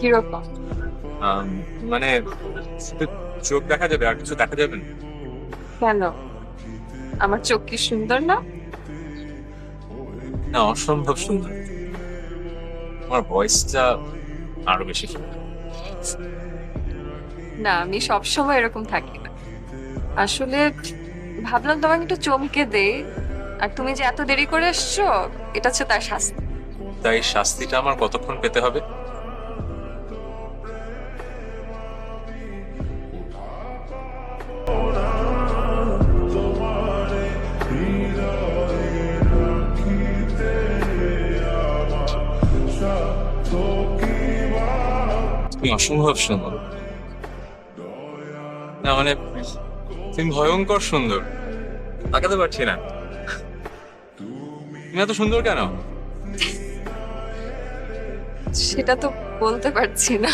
কিরকম? আম, মানে শুধু চোখ দেখা যাবে আর কিছু দেখা যাবে না? কেন? আমার চোখ কি সুন্দর না? না, অসম্ভব সুন্দর। আমার ভয়েসটা আরো বেশি সুন্দর। না, আমি সবসময় এরকম থাকি না। আসলে ভাবলাম তোমাকে একটু চমকে দেই। আর তুমি যে এত দেরি করে এসছো, এটা হচ্ছে তার শাস্তি। তাই শাস্তিটা আমার কতক্ষণ পেতে হবে? তুমি অসম্ভব সুন্দর। না মানে, তুমি ভয়ঙ্কর সুন্দর। তাকাতে পারছি না। তুমি এত সুন্দর কেন? সেটা তো বলতে পারছি না।